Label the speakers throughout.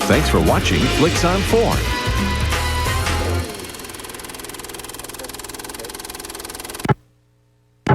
Speaker 1: Thanks for watching Flicks on 4.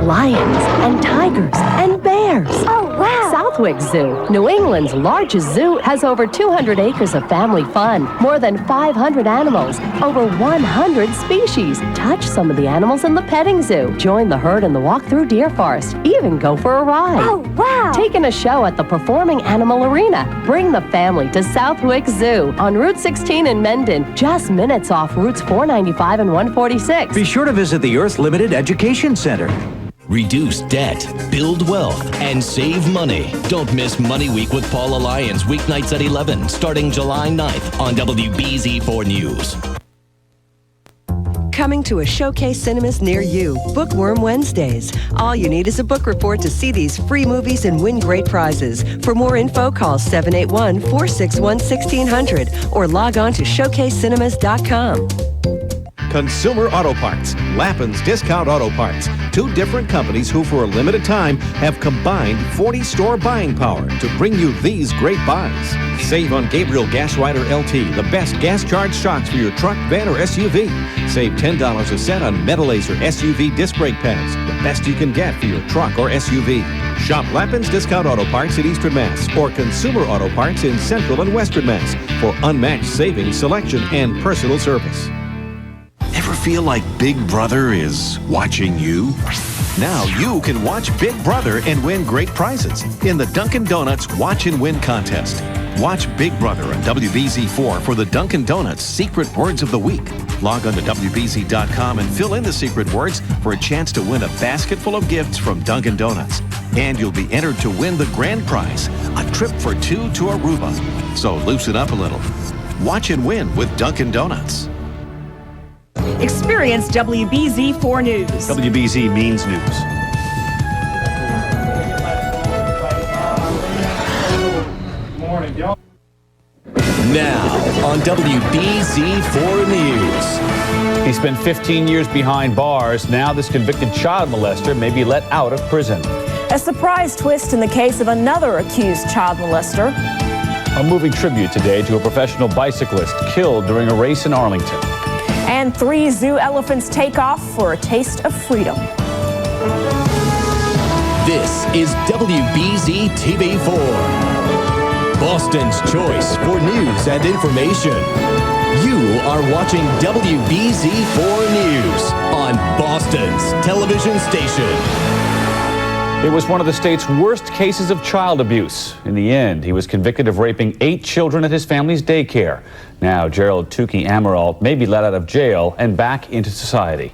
Speaker 2: Lions and tigers and bears.
Speaker 3: Oh, wow.
Speaker 2: Southwick Zoo, New England's largest zoo, has over 200 acres of family fun, more than 500 animals, over 100 species. Touch some of the animals in the petting zoo. Join the herd in the walk through deer forest. Even go for a ride.
Speaker 3: Oh, wow.
Speaker 2: Take in a show at the Performing Animal Arena. Bring the family to Southwick Zoo on Route 16 in Mendon, just minutes off routes 495 and 146.
Speaker 4: Be sure to visit the Earth Limited Education Center.
Speaker 5: Reduce debt, build wealth, and save money. Don't miss Money Week with Paula Lyons, weeknights at 11, starting July 9th on WBZ4 News.
Speaker 6: Coming to a Showcase Cinemas near you. Bookworm Wednesdays. All you need is a book report to see these free movies and win great prizes. For more info, call 781-461-1600 or log on to showcasecinemas.com.
Speaker 1: Consumer Auto Parts, Lappin's Discount Auto Parts. Two different companies who for a limited time have combined 40-store buying power to bring you these great buys. Save on Gabriel Gas Rider LT, the best gas charge shocks for your truck, van, or SUV. Save $10 a set on Metalaser SUV disc brake pads, the best you can get for your truck or SUV. Shop Lappin's Discount Auto Parts in Eastern Mass or Consumer Auto Parts in Central and Western Mass for unmatched savings, selection, and personal service.
Speaker 7: Ever feel like Big Brother is watching you?
Speaker 1: Now you can watch Big Brother and win great prizes in the Dunkin' Donuts Watch and Win contest. Watch Big Brother on WBZ4 for the Dunkin' Donuts Secret Words of the Week. Log on to WBZ.com and fill in the secret words for a chance to win a basket full of gifts from Dunkin' Donuts. And you'll be entered to win the grand prize, a trip for two to Aruba. So loosen up a little. Watch and win with Dunkin' Donuts.
Speaker 8: Experience WBZ4 News.
Speaker 4: WBZ means news.
Speaker 5: Now on WBZ4 News.
Speaker 9: He spent 15 years behind bars. Now this convicted child molester may be let out of prison.
Speaker 8: A surprise twist in the case of another accused child molester.
Speaker 9: A moving tribute today to a professional bicyclist killed during a race in Arlington.
Speaker 8: And 3 zoo elephants take off for a taste of freedom.
Speaker 5: This is WBZ TV4, Boston's choice for news and information. You are watching WBZ4 News on Boston's television station.
Speaker 9: It was one of the state's worst cases of child abuse. In the end, he was convicted of raping 8 children at his family's daycare. Now, Gerald Tukey Amaral may be let out of jail and back into society.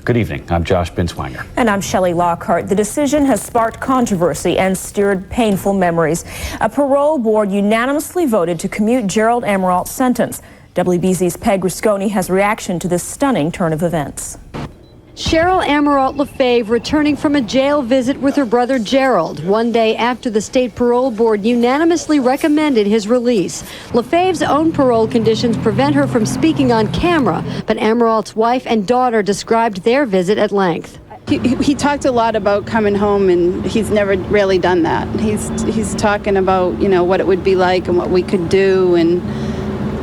Speaker 9: Good evening. I'm Josh Binswanger.
Speaker 8: And I'm Shelley Lockhart. The decision has sparked controversy and stirred painful memories. A parole board unanimously voted to commute Gerald Amaral's sentence. WBZ's Peg Rusconi has reaction to this stunning turn of events.
Speaker 10: Cheryl Amaral Lefebvre returning from a jail visit with her brother Gerald, one day after the state parole board unanimously recommended his release. Lefebvre's own parole conditions prevent her from speaking on camera, but Amaral's wife and daughter described their visit at length.
Speaker 11: He talked a lot about coming home, and he's never really done that. He's talking about, you know, what it would be like and what we could do, and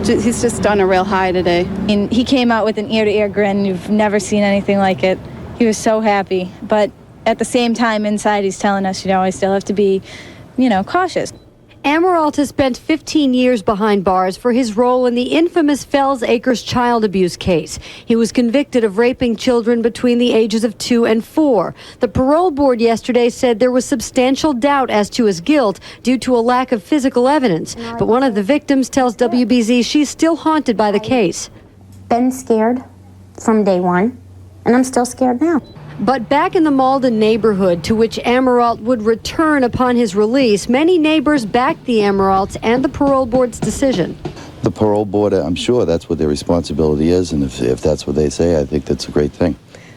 Speaker 11: he's just on a real high today.
Speaker 12: And he came out with an ear-to-ear grin. You've never seen anything like it. He was so happy. But at the same time, inside, he's telling us, you know, I still have to be, you know, cautious.
Speaker 10: Amaral has spent 15 years behind bars for his role in the infamous Fells Acres child abuse case. He was convicted of raping children between the ages of 2 and 4. The parole board yesterday said there was substantial doubt as to his guilt due to a lack of physical evidence. But one of the victims tells WBZ she's still haunted by the case.
Speaker 3: Been scared from day one, and I'm still scared now.
Speaker 10: But back in the Malden neighborhood, to which Amaral would return upon his release, many neighbors backed the Amarals and the parole board's decision.
Speaker 13: The parole board, I'm sure that's what their responsibility is, and if that's what they say, I think that's a great thing.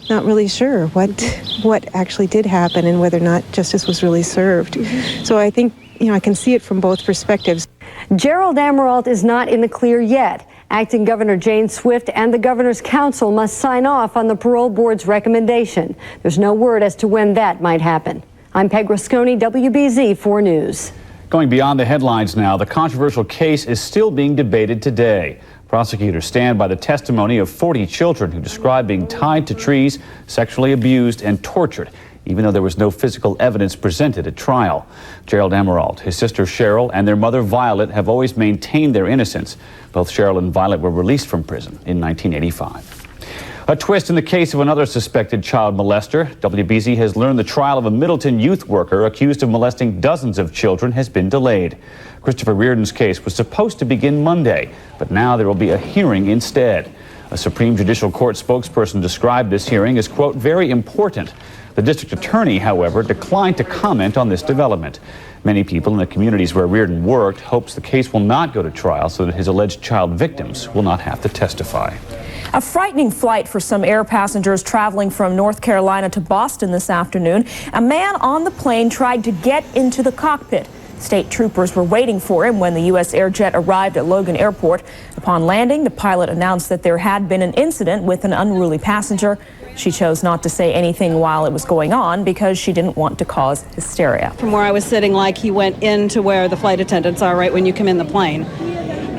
Speaker 14: Not really sure what actually did happen and whether or not justice was really served. So I think, you know, I can see it from both perspectives.
Speaker 10: Gerald Amaral is not in the clear yet. Acting Governor Jane Swift and the Governor's Council must sign off on the parole board's recommendation. There's no word as to when that might happen. I'm Peg Rusconi, WBZ4 News.
Speaker 9: Going beyond the headlines now, the controversial case is still being debated today. Prosecutors stand by the testimony of 40 children who describe being tied to trees, sexually abused, and tortured, even though there was no physical evidence presented at trial. Gerald Emerald, his sister Cheryl, and their mother Violet have always maintained their innocence. Both Cheryl and Violet were released from prison in 1985. A twist in the case of another suspected child molester. WBZ has learned the trial of a Middleton youth worker accused of molesting dozens of children has been delayed. Christopher Reardon's case was supposed to begin Monday, but now there will be a hearing instead. A Supreme Judicial Court spokesperson described this hearing as, quote, very important. The district attorney, however, declined to comment on this development. Many people in the communities where Reardon worked hopes the case will not go to trial so that his alleged child victims will not have to testify.
Speaker 8: A frightening flight for some air passengers traveling from North Carolina to Boston this afternoon. A man on the plane tried to get into the cockpit. State troopers were waiting for him when the U.S. Airjet arrived at Logan Airport. Upon landing, the pilot announced that there had been an incident with an unruly passenger. She chose not to say anything while it was going on because she didn't want to cause hysteria.
Speaker 15: From where I was sitting, like, he went into where the flight attendants are right when you come in the plane.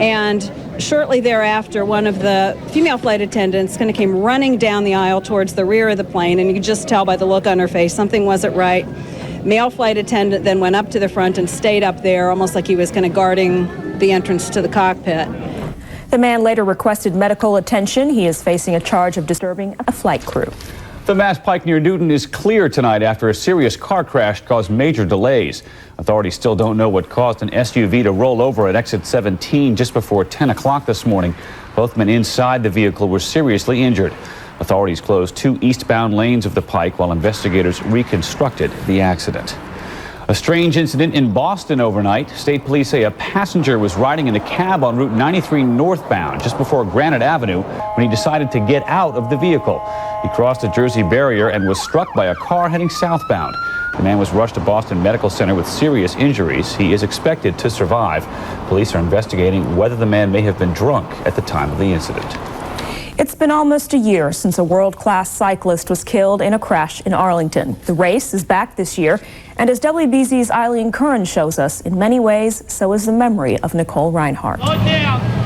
Speaker 15: And shortly thereafter, one of the female flight attendants kind of came running down the aisle towards the rear of the plane, and you could just tell by the look on her face something wasn't right. Male flight attendant then went up to the front and stayed up there, almost like he was kind of guarding the entrance to the cockpit.
Speaker 8: The man later requested medical attention. He is facing a charge of disturbing a flight crew.
Speaker 9: The Mass Pike near Newton is clear tonight after a serious car crash caused major delays. Authorities still don't know what caused an SUV to roll over at exit 17 just before 10 o'clock this morning. Both men inside the vehicle were seriously injured. Authorities closed 2 eastbound lanes of the Pike while investigators reconstructed the accident. A strange incident in Boston overnight. State police say a passenger was riding in a cab on Route 93 northbound just before Granite Avenue when he decided to get out of the vehicle. He crossed the Jersey barrier and was struck by a car heading southbound. The man was rushed to Boston Medical Center with serious injuries. He is expected to survive. Police are investigating whether the man may have been drunk at the time of the incident.
Speaker 8: It's been almost a year since a world-class cyclist was killed in a crash in Arlington. The race is back this year, and as WBZ's Eileen Curran shows us, in many ways, so is the memory of Nicole Reinhardt.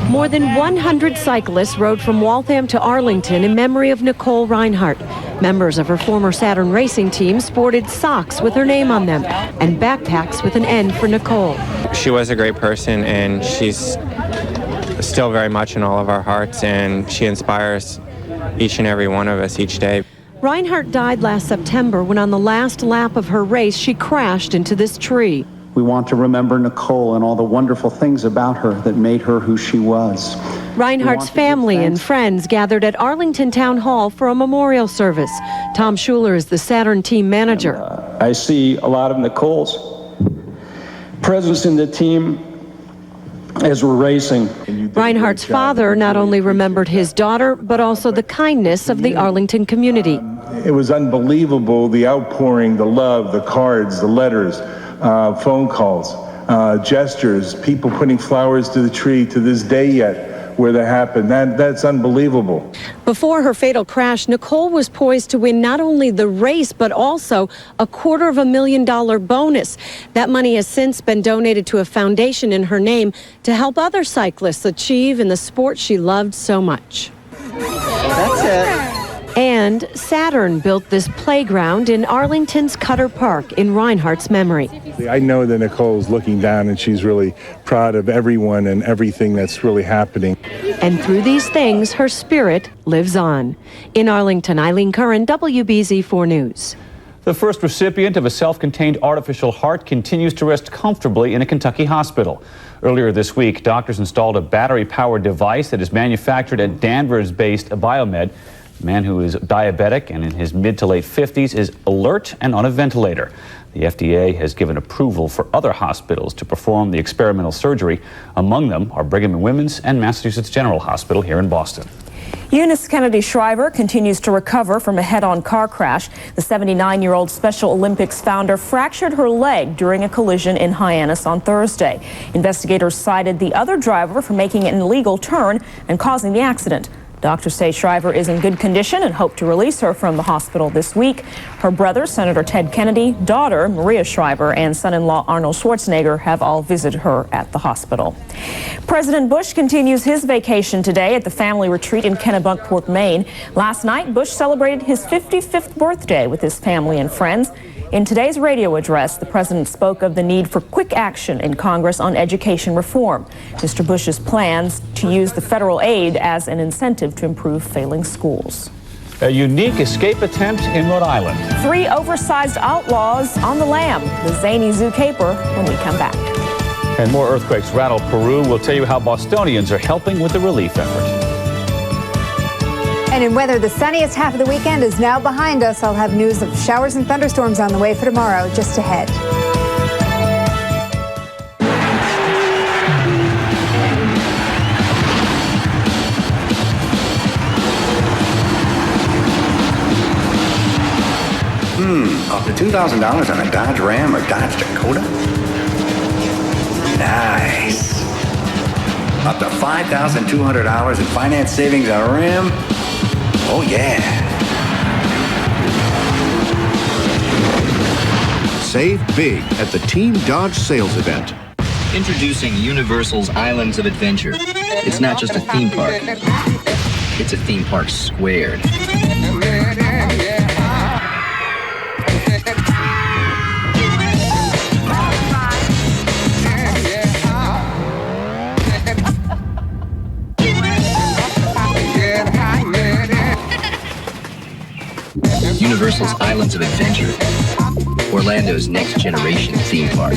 Speaker 16: More than 100 cyclists rode from Waltham to Arlington in memory of Nicole Reinhardt. Members of her former Saturn racing team sported socks with her name on them and backpacks with an N for Nicole.
Speaker 17: She was a great person, and she's still very much in all of our hearts, and she inspires each and every one of us each day.
Speaker 16: Reinhardt died last September when on the last lap of her race she crashed into this tree.
Speaker 18: We want to remember Nicole and all the wonderful things about her that made her who she was.
Speaker 16: Reinhardt's family and friends gathered at Arlington Town Hall for a memorial service. Tom Schuler is the Saturn team manager.
Speaker 19: I see a lot of Nicole's presence in the team as we're racing.
Speaker 16: Reinhardt's father not only remembered his daughter, but also the kindness of the Arlington community.
Speaker 20: It was unbelievable, the outpouring, the love, the cards, the letters, phone calls, gestures, people putting flowers to the tree to this day yet where that happened. That's unbelievable.
Speaker 16: Before her fatal crash, Nicole was poised to win not only the race, but also a $250,000 bonus. That money has since been donated to a foundation in her name to help other cyclists achieve in the sport she loved so much.
Speaker 18: That's it.
Speaker 16: And Saturn built this playground in Arlington's Cutter Park in Reinhardt's memory.
Speaker 20: I know that Nicole's looking down and she's really proud of everyone and everything that's really happening.
Speaker 16: And through these things, her spirit lives on. In Arlington, Eileen Curran, WBZ4 News.
Speaker 9: The first recipient of a self-contained artificial heart continues to rest comfortably in a Kentucky hospital. Earlier this week, doctors installed a battery-powered device that is manufactured at Danvers-based Biomed. A man who is diabetic and in his mid to late 50s is alert and on a ventilator. The FDA has given approval for other hospitals to perform the experimental surgery. Among them are Brigham and Women's and Massachusetts General Hospital here in Boston.
Speaker 8: Eunice Kennedy Shriver continues to recover from a head-on car crash. The 79-year-old Special Olympics founder fractured her leg during a collision in Hyannis on Thursday. Investigators cited the other driver for making an illegal turn and causing the accident. Doctors say Shriver is in good condition and hope to release her from the hospital this week. Her brother, Senator Ted Kennedy, daughter, Maria Shriver, and son-in-law Arnold Schwarzenegger have all visited her at the hospital. President Bush continues his vacation today at the family retreat in Kennebunkport, Maine. Last night, Bush celebrated his 55th birthday with his family and friends. In today's radio address, the president spoke of the need for quick action in Congress on education reform. Mr. Bush's plans to use the federal aid as an incentive to improve failing schools.
Speaker 9: A unique escape attempt in Rhode Island.
Speaker 8: 3 oversized outlaws on the lam, the zany zoo caper, when we come back.
Speaker 9: And more earthquakes rattle Peru. We'll tell you how Bostonians are helping with the relief effort.
Speaker 21: And in weather, the sunniest half of the weekend is now behind us. I'll have news of showers and thunderstorms on the way for tomorrow, just ahead.
Speaker 22: Up to $2,000 on a Dodge Ram or Dodge Dakota? Nice. Up to $5,200 in finance savings on a Ram? Oh, yeah.
Speaker 1: Save big at the Team Dodge sales event.
Speaker 23: Introducing Universal's Islands of Adventure. It's not just a theme park. It's a theme park squared. Universal's Islands of Adventure, Orlando's next generation theme park.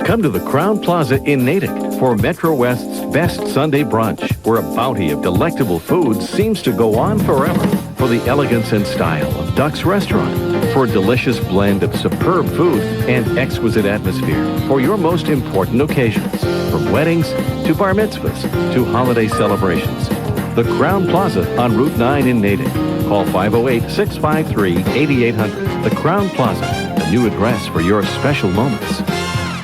Speaker 1: Come to the Crown Plaza in Natick for Metro West's best Sunday brunch, where a bounty of delectable foods seems to go on forever. For the elegance and style of Duck's Restaurant, for a delicious blend of superb food and exquisite atmosphere for your most important occasions, from weddings to bar mitzvahs to holiday celebrations. The Crown Plaza on Route 9 in Natick. Call 508-653-8800. The Crown Plaza, a new address for your special moments.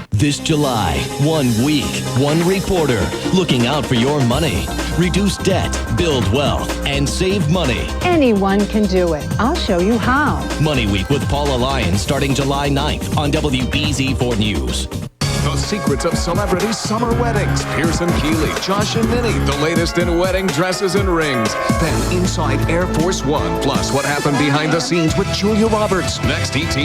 Speaker 5: This July, 1 week, 1 reporter looking out for your money. Reduce debt, build wealth, and save money.
Speaker 24: Anyone can do it. I'll show you how.
Speaker 5: Money Week with Paula Lyons starting July 9th on WBZ4 News.
Speaker 25: The secrets of celebrity summer weddings. Pearson Keeley, Josh and Minnie, the latest in wedding dresses and rings. Then inside Air Force One, plus what happened behind the scenes with Julia Roberts. Next ET.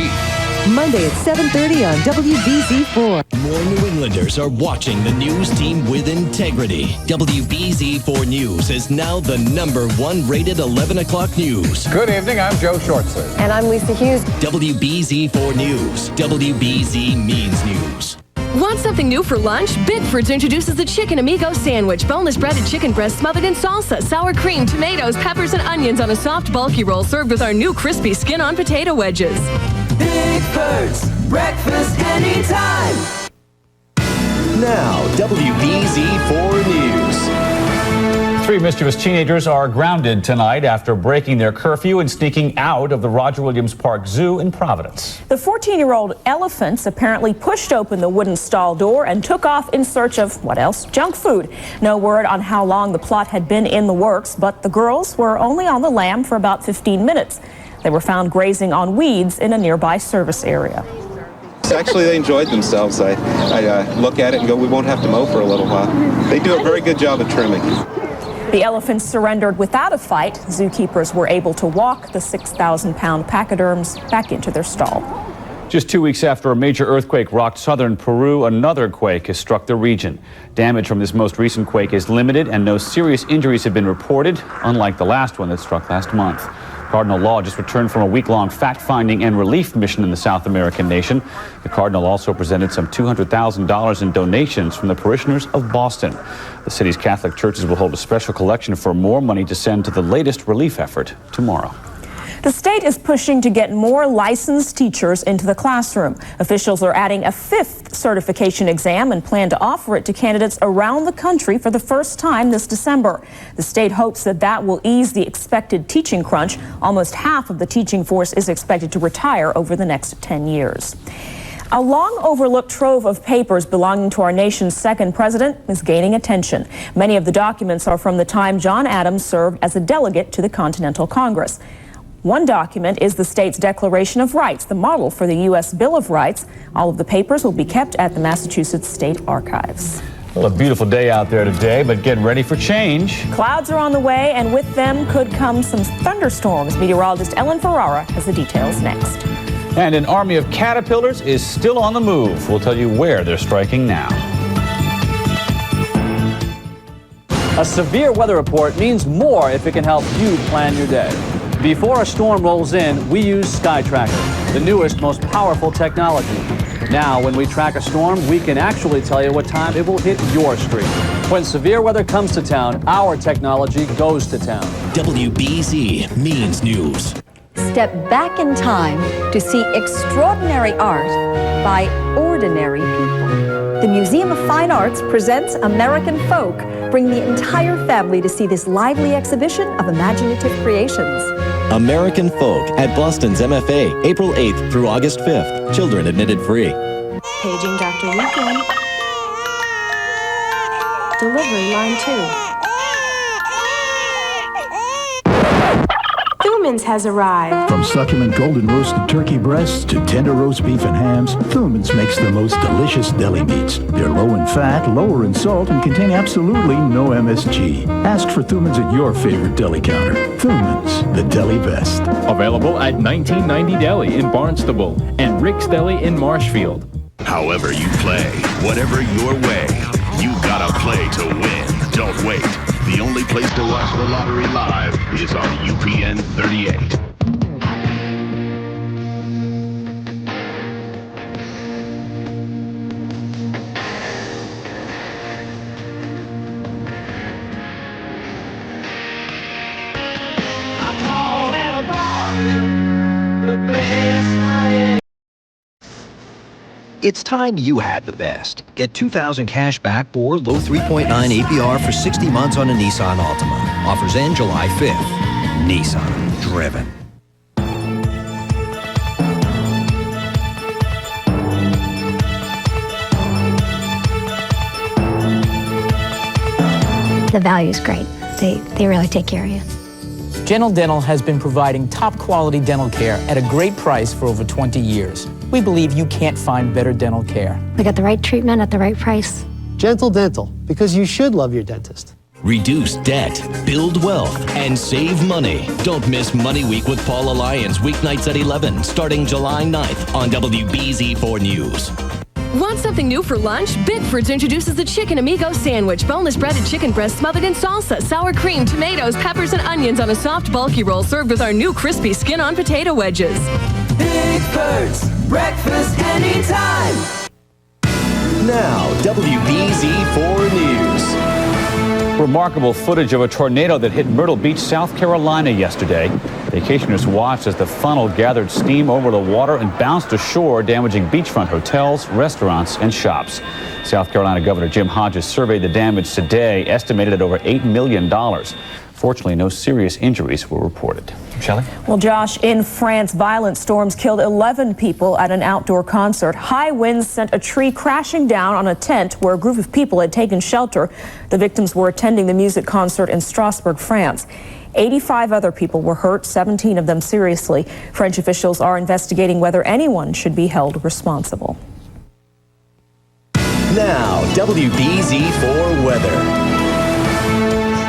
Speaker 26: Monday at 7:30 on WBZ4.
Speaker 5: More New Englanders are watching the news team with integrity. WBZ4 News is now the #1 rated 11 o'clock news.
Speaker 27: Good evening, I'm Joe Shortsley.
Speaker 26: And I'm Lisa Hughes.
Speaker 5: WBZ4 News. WBZ means news.
Speaker 28: Want something new for lunch? Bigford's introduces the Chicken Amigo Sandwich. Boneless breaded chicken breast smothered in salsa, sour cream, tomatoes, peppers, and onions on a soft, bulky roll served with our new crispy skin-on potato wedges.
Speaker 29: Bigford's, breakfast anytime.
Speaker 5: Now, WBZ4 News.
Speaker 9: 3 mischievous teenagers are grounded tonight after breaking their curfew and sneaking out of the Roger Williams Park Zoo in Providence.
Speaker 8: The 14-year-old elephants apparently pushed open the wooden stall door and took off in search of, what else? Junk food. No word on how long the plot had been in the works, but the girls were only on the lam for about 15 minutes. They were found grazing on weeds in a nearby service area.
Speaker 30: Actually, they enjoyed themselves. I look at it and go, we won't have to mow for a little while. They do a very good job of trimming.
Speaker 8: The elephants surrendered without a fight. Zookeepers were able to walk the 6,000-pound pachyderms back into their stall.
Speaker 9: Just 2 weeks after a major earthquake rocked southern Peru, another quake has struck the region. Damage from this most recent quake is limited and no serious injuries have been reported, unlike the last one that struck last month. Cardinal Law just returned from a week-long fact-finding and relief mission in the South American nation. The Cardinal also presented some $200,000 in donations from the parishioners of Boston. The city's Catholic churches will hold a special collection for more money to send to the latest relief effort tomorrow.
Speaker 8: The state is pushing to get more licensed teachers into the classroom. Officials are adding a 5th certification exam and plan to offer it to candidates around the country for the first time this December. The state hopes that that will ease the expected teaching crunch. Almost half of the teaching force is expected to retire over the next 10 years. A long overlooked trove of papers belonging to our nation's second president is gaining attention. Many of the documents are from the time John Adams served as a delegate to the Continental Congress. One document is the state's Declaration of Rights, the model for the U.S. Bill of Rights. All of the papers will be kept at the Massachusetts State Archives.
Speaker 9: Well, a beautiful day out there today, but getting ready for change.
Speaker 8: Clouds are on the way, and with them could come some thunderstorms. Meteorologist Ellen Ferrara has the details next.
Speaker 9: And an army of caterpillars is still on the move. We'll tell you where they're striking now.
Speaker 2: A severe weather report means more if it can help you plan your day. Before a storm rolls in, we use Sky Tracker, the newest, most powerful technology. Now, when we track a storm, we can actually tell you what time it will hit your street. When severe weather comes to town, our technology goes to town.
Speaker 5: WBZ means news.
Speaker 3: Step back in time to see extraordinary art by ordinary people. The Museum of Fine Arts presents American Folk. Bring the entire family to see this lively exhibition of imaginative creations.
Speaker 5: American Folk at Boston's MFA, April 8th through August 5th. Children admitted free.
Speaker 3: Paging Dr. Weekend. Delivery line 2.
Speaker 4: Thuman's has arrived.
Speaker 6: From succulent golden roasted turkey breasts to tender roast beef and hams, Thuman's makes the most delicious deli meats. They're low in fat, lower in salt, and contain absolutely no MSG. Ask for Thuman's at your favorite deli counter. Thuman's, the deli best.
Speaker 7: Available at 1990 Deli in Barnstable and Rick's Deli in Marshfield.
Speaker 11: However you play, whatever your way, you gotta play to win. Don't wait. The only place to watch the lottery live is on UPN 38.
Speaker 12: It's time you had the best. Get $2,000 cash back or low 3.9 APR for 60 months on a Nissan Altima. Offers end July 5th. Nissan. Driven.
Speaker 13: The value's great. They really take care of you.
Speaker 14: Gentle Dental has been providing top quality dental care at a great price for over 20 years. We believe you can't find better dental care.
Speaker 13: We got the right treatment at the right price.
Speaker 27: Gentle Dental, because you should love your dentist.
Speaker 5: Reduce debt, build wealth, and save money. Don't miss Money Week with Paula Lyons, weeknights at 11, starting July 9th on WBZ4 News.
Speaker 28: Want something new for lunch? Bickford's introduces the Chicken Amigo Sandwich. Boneless breaded chicken breast smothered in salsa, sour cream, tomatoes, peppers, and onions on a soft, bulky roll served with our new crispy skin-on potato wedges.
Speaker 29: Bickford's, breakfast anytime.
Speaker 5: Now, WBZ4 News.
Speaker 9: Remarkable footage of a tornado that hit Myrtle Beach, South Carolina yesterday. Vacationers watched as the funnel gathered steam over the water and bounced ashore, damaging beachfront hotels, restaurants, and shops. South Carolina Governor Jim Hodges surveyed the damage today, estimated at over $8 million. Fortunately, no serious injuries were reported. Shelley?
Speaker 8: Well, Josh, in France, violent storms killed 11 people at an outdoor concert. High winds sent a tree crashing down on a tent where a group of people had taken shelter. The victims were attending the music concert in Strasbourg, France. 85 other people were hurt, 17 of them seriously. French officials are investigating whether anyone should be held responsible.
Speaker 5: Now, WBZ4 weather.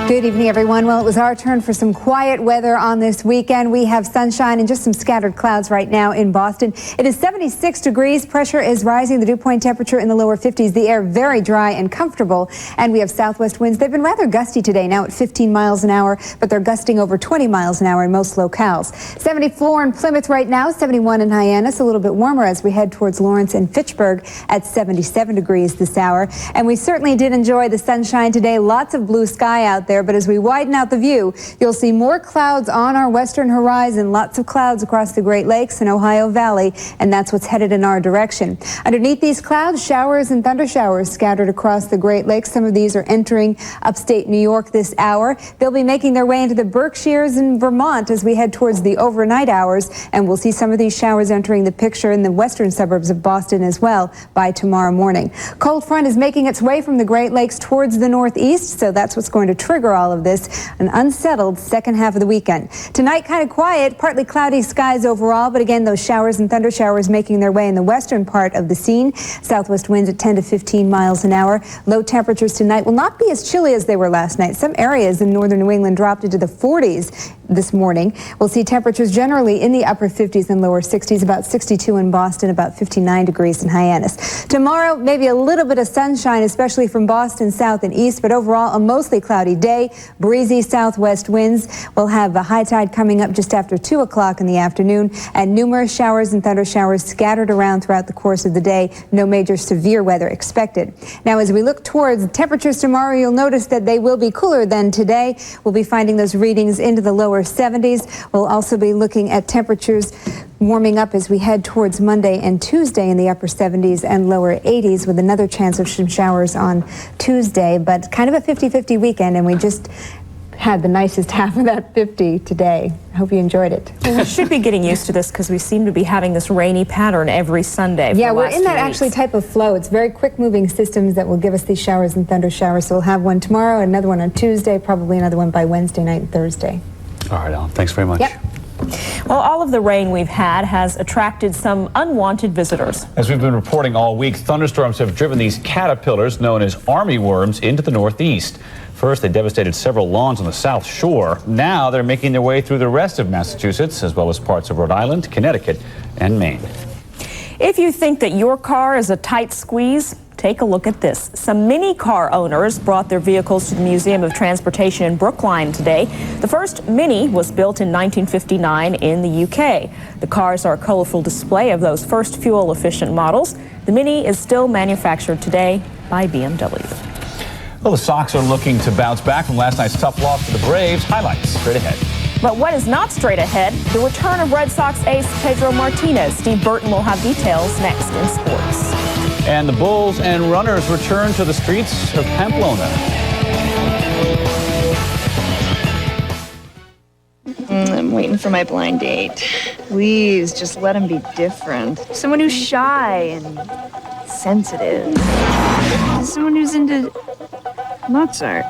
Speaker 21: Good evening, everyone. Well, it was our turn for some quiet weather on this weekend. We have sunshine and just some scattered clouds right now in Boston. It is 76 degrees. Pressure is rising. The dew point temperature in the lower 50s. The air very dry and comfortable. And we have southwest winds. They've been rather gusty today, now at 15 miles an hour, but they're gusting over 20 miles an hour in most locales. 74 in Plymouth right now, 71 in Hyannis. A little bit warmer as we head towards Lawrence and Fitchburg at 77 degrees this hour. And we certainly did enjoy the sunshine today. Lots of blue sky out there. there, but as we widen out the view, you'll see more clouds on our western horizon, lots of clouds across the Great Lakes and Ohio Valley, and that's what's headed in our direction. Underneath these clouds, showers and thunder showers scattered across the Great Lakes. Some of these are entering upstate New York this hour. They'll be making their way into the Berkshires and Vermont as we head towards the overnight hours, and we'll see some of these showers entering the picture in the western suburbs of Boston as well by tomorrow morning. Cold front is making its way from the Great Lakes towards the northeast, so that's what's going to trigger all of this, an unsettled second half of the weekend. Tonight, kind of quiet, partly cloudy skies overall, but again, those showers and thunder showers making their way in the western part of the scene. Southwest winds at 10 to 15 miles an hour. Low temperatures tonight will not be as chilly as they were last night. Some areas in northern New England dropped into the 40s this morning. We'll see temperatures generally in the upper 50s and lower 60s, about 62 in Boston, about 59 degrees in Hyannis. Tomorrow, maybe a little bit of sunshine, especially from Boston south and east, but overall a mostly cloudy day. Breezy southwest winds. We'll have a high tide coming up just after 2 o'clock in the afternoon, and numerous showers and thunder showers scattered around throughout the course of the day. No major severe weather expected. Now, as we look towards temperatures tomorrow, you'll notice that they will be cooler than today. We'll be finding those readings into the lower 70s. We'll also be looking at temperatures warming up as we head towards Monday and Tuesday in the upper 70s and lower 80s, with another chance of some showers on Tuesday, but kind of a 50-50 weekend, and we just had the nicest half of that 50 today. I hope you enjoyed it.
Speaker 8: Well, we should be getting used to this because we seem to be having this rainy pattern every Sunday.
Speaker 21: Yeah, we're in that actually type of flow. It's very quick moving systems that will give us these showers and thunder showers. So we'll have one tomorrow, another one on Tuesday, probably another one by Wednesday night and Thursday.
Speaker 9: All right, Ellen, thanks very much.
Speaker 21: Yep.
Speaker 8: Well, all of the rain we've had has attracted some unwanted visitors.
Speaker 9: As we've been reporting all week, thunderstorms have driven these caterpillars known as army worms into the northeast. First, they devastated several lawns on the South Shore. Now they're making their way through the rest of Massachusetts, as well as parts of Rhode Island, Connecticut, and Maine.
Speaker 8: If you think that your car is a tight squeeze, take a look at this. Some mini car owners brought their vehicles to the Museum of Transportation in Brookline today. The first Mini was built in 1959 in the UK. The cars are a colorful display of those first fuel-efficient models. The Mini is still manufactured today by BMW.
Speaker 9: Well, the Sox are looking to bounce back from last night's tough loss to the Braves. Highlights straight ahead.
Speaker 8: But what is not straight ahead? The return of Red Sox ace Pedro Martinez. Steve Burton will have details next in sports.
Speaker 9: And the Bulls and Runners return to the streets of Pamplona.
Speaker 4: I'm waiting for my blind date. Please, just let him be different. Someone who's shy and sensitive. Someone who's into Mozart.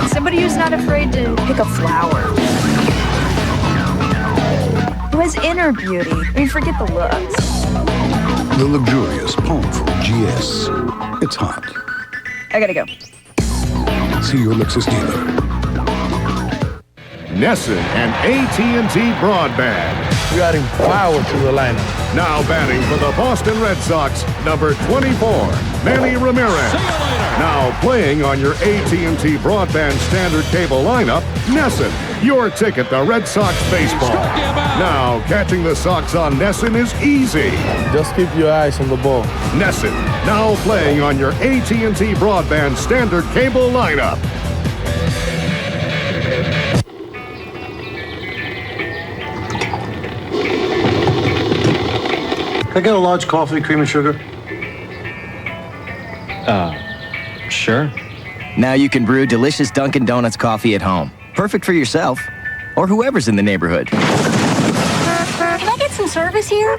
Speaker 4: Somebody who's not afraid to pick a flower. Who has inner beauty. I mean, forget the looks.
Speaker 10: The luxurious Palm from GS. It's hot.
Speaker 4: I gotta go.
Speaker 10: See your Lexus dealer.
Speaker 11: Nesson and AT&T Broadband.
Speaker 15: You're adding power to the lineup.
Speaker 11: Now batting for the Boston Red Sox, number 24, Manny Ramirez. Now playing on your AT&T Broadband standard cable lineup, Nesson, your ticket to Red Sox baseball. Now catching the Sox on Nesson is easy.
Speaker 15: Just keep your eyes on the ball.
Speaker 11: Nesson, now playing on your AT&T Broadband standard cable lineup.
Speaker 27: Can I get a large coffee, cream and sugar?
Speaker 16: Sure. Now you can brew delicious Dunkin' Donuts coffee at home. Perfect for yourself or whoever's in the neighborhood.
Speaker 13: Can I get some service here?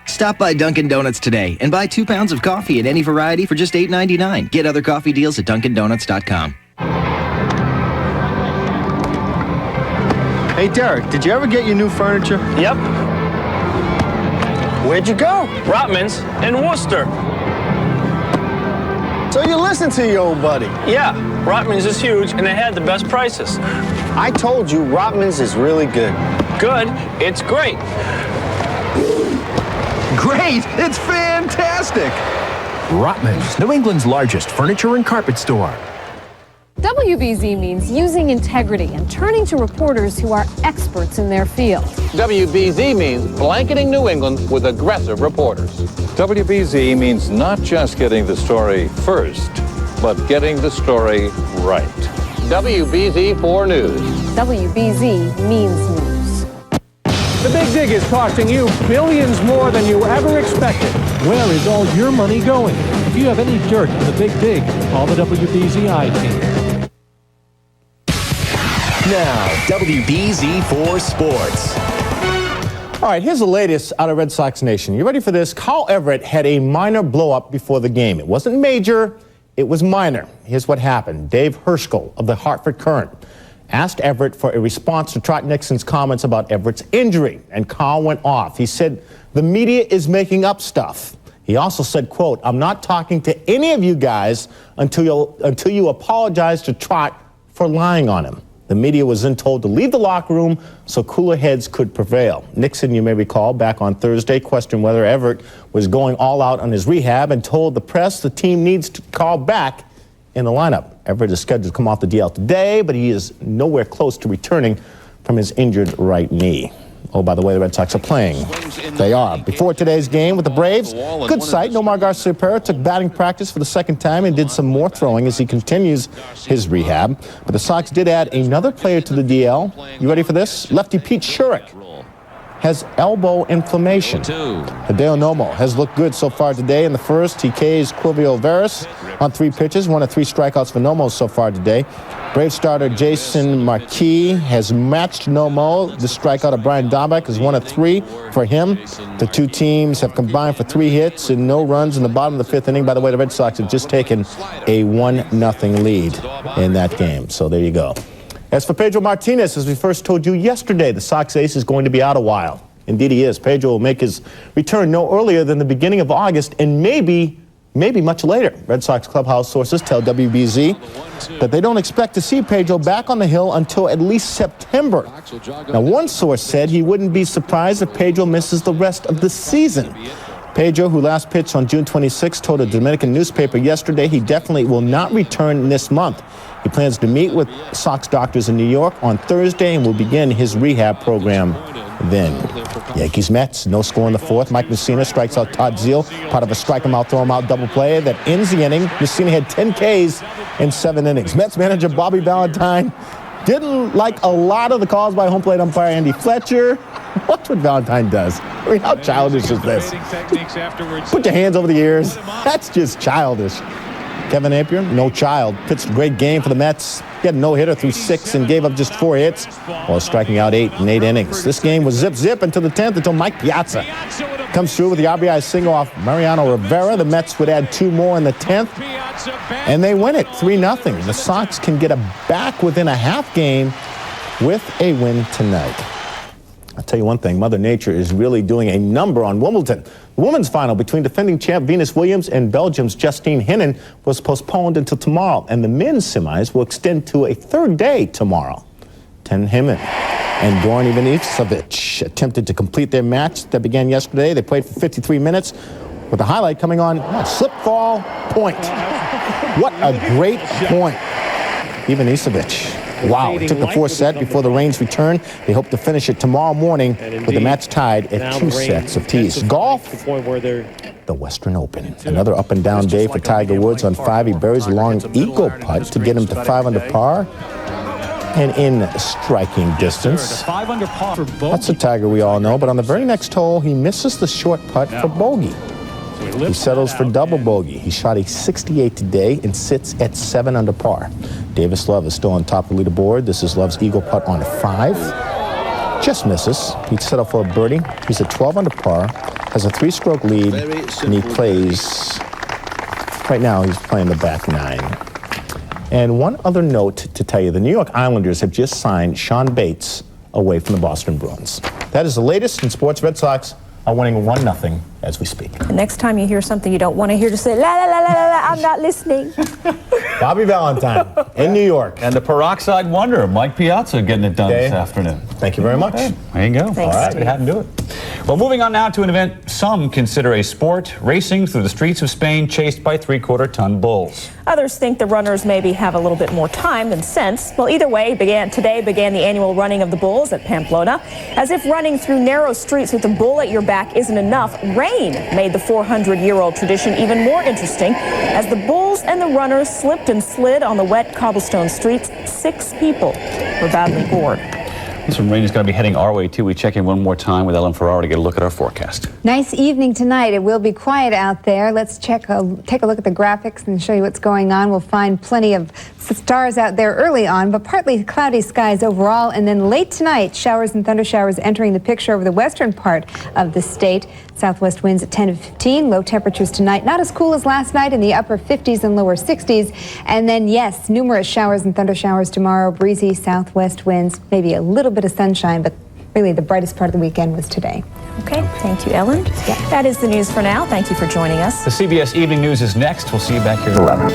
Speaker 16: Stop by Dunkin' Donuts today and buy 2 pounds of coffee in any variety for just $8.99. Get other coffee deals at DunkinDonuts.com.
Speaker 27: Hey, Derek, did you ever get your new furniture?
Speaker 17: Yep.
Speaker 27: Where'd you go?
Speaker 17: Rotman's in Worcester.
Speaker 27: So you listened to your old buddy?
Speaker 17: Yeah, Rotman's is huge and they had the best prices.
Speaker 27: I told you Rotman's is really good.
Speaker 17: Good? It's great.
Speaker 18: Great! It's fantastic! Rotman's, New England's largest furniture and carpet store.
Speaker 1: WBZ means using integrity and turning to reporters who are experts in their field.
Speaker 18: WBZ means blanketing New England with aggressive reporters.
Speaker 19: WBZ means not just getting the story first, but getting the story right.
Speaker 18: WBZ4 News.
Speaker 1: WBZ means news.
Speaker 20: The Big Dig is costing you billions more than you ever expected.
Speaker 22: Where is all your money going? If you have any dirt on the Big Dig, call the WBZI team.
Speaker 5: Now, WBZ4 Sports.
Speaker 23: All right, here's the latest out of Red Sox Nation. You ready for this? Carl Everett had a minor blow-up before the game. It wasn't major, it was minor. Here's what happened. Dave Herschel of the Hartford Courant asked Everett for a response to Trot Nixon's comments about Everett's injury, and Carl went off. He said, the media is making up stuff. He also said, quote, I'm not talking to any of you guys until you apologize to Trot for lying on him. The media was then told to leave the locker room so cooler heads could prevail. Nixon, you may recall, back on Thursday, questioned whether Everett was going all out on his rehab and told the press the team needs to call back in the lineup. Everett is scheduled to come off the DL today, but he is nowhere close to returning from his injured right knee. Oh, by the way, the Red Sox are playing. They are. Before today's game with the Braves, good sight. Nomar Garcia took batting practice for the second time and did some more throwing as he continues his rehab. But the Sox did add another player to the DL. You ready for this? Lefty Pete Shurik has elbow inflammation. Hideo Nomo has looked good so far today. In the first, he K's Quilvio Veras on 3 pitches, 1 of 3 strikeouts for Nomo so far today. Brave starter Jason Marquis has matched Nomo. The strikeout of Brian Dombeck is 1 of 3 for him. The two teams have combined for 3 hits and no runs in the bottom of the 5th inning. By the way, the Red Sox have just taken a 1-0 lead in that game. So there you go. As for Pedro Martinez, as we first told you yesterday, the Sox ace is going to be out a while. Indeed he is. Pedro will make his return no earlier than the beginning of August and maybe much later. Red Sox clubhouse sources tell WBZ that they don't expect to see Pedro back on the hill until at least September. Now, one source said he wouldn't be surprised if Pedro misses the rest of the season. Pedro, who last pitched on June 26, told a Dominican newspaper yesterday he definitely will not return this month. He plans to meet with Sox doctors in New York on Thursday and will begin his rehab program then. Yankees-Mets, no score in the 4th. Mike Mussina strikes out Todd Zeile, part of a strike-him-out, throw-him-out double play that ends the inning. Mussina had 10 Ks in 7 innings. Mets manager Bobby Valentine didn't like a lot of the calls by home plate umpire Andy Fletcher. Watch what Valentine does. I mean, how childish is this? Put your hands over the ears. That's just childish. Kevin Napier, no child, pitched a great game for the Mets. He had a no-hitter through 6 and gave up just 4 hits while striking out 8 in 8 innings. This game was zip until the 10th until Mike Piazza comes through with the RBI single off Mariano Rivera. The Mets would add 2 more in the 10th, and they win it 3-0. The Sox can get back within a half game with a win tonight. I'll tell you one thing, Mother Nature is really doing a number on Wimbledon. The women's final between defending champ Venus Williams and Belgium's Justine Henin was postponed until tomorrow, and the men's semis will extend to a 3rd day tomorrow. Ten Hemin and Goran Ivanisevic attempted to complete their match that began yesterday. They played for 53 minutes, with the highlight coming on slip fall point. What a great point. Ivanisevic. Wow, it took the 4th set before the rains return. They hope to finish it tomorrow morning with the match tied at 2 sets of tees. Golf, the Western Open. Another up-and-down day for Tiger Woods on 5. He buries a long eagle putt to get him to 5 under par and in striking distance. That's a Tiger we all know, but on the very next hole, he misses the short putt for bogey. He settles for double bogey. He shot a 68 today and sits at 7 under par. Davis Love is still on top of the leaderboard. This is Love's eagle putt on 5. Just misses. He'd settle for a birdie. He's at 12 under par, has a 3-stroke lead, and he plays, right now he's playing the back 9. And one other note to tell you, the New York Islanders have just signed Sean Bates away from the Boston Bruins. That is the latest in sports. Red Sox are winning 1-0 as we speak.
Speaker 8: The next time you hear something you don't want to hear, just say, la, la, la, la, la, la, I'm not listening.
Speaker 23: Bobby Valentine in New York.
Speaker 9: And the peroxide wonder, Mike Piazza, getting it done this afternoon.
Speaker 23: Thank you very much.
Speaker 9: Okay. There you go.
Speaker 8: Thanks,
Speaker 9: all right,
Speaker 8: Steve.
Speaker 9: we had to do it. Well, moving on now to an event some consider a sport, racing through the streets of Spain chased by 3/4-ton bulls.
Speaker 8: Others think the runners maybe have a little bit more time than sense. Well, either way, today began the annual running of the bulls at Pamplona. As if running through narrow streets with a bull at your back isn't enough, rain made the 400-year-old tradition even more interesting. As the bulls and the runners slipped and slid on the wet cobblestone streets, 6 people were badly gored.
Speaker 9: Some rain is going to be heading our way, too. We check in one more time with Ellen Ferraro to get a look at our forecast.
Speaker 21: Nice evening tonight. It will be quiet out there. Let's take a look at the graphics and show you what's going on. We'll find plenty of stars out there early on, but partly cloudy skies overall. And then late tonight, showers and thunder showers entering the picture over the western part of the state. Southwest winds at 10 to 15. Low temperatures tonight, not as cool as last night, in the upper 50s and lower 60s. And then, yes, numerous showers and thunder showers tomorrow. Breezy southwest winds, maybe a little bit of sunshine, but really the brightest part of the weekend was today.
Speaker 8: Okay, thank you, Ellen. Yeah. That is the news for now. Thank you for joining us.
Speaker 9: The CBS Evening News is next. We'll see you back here at 11.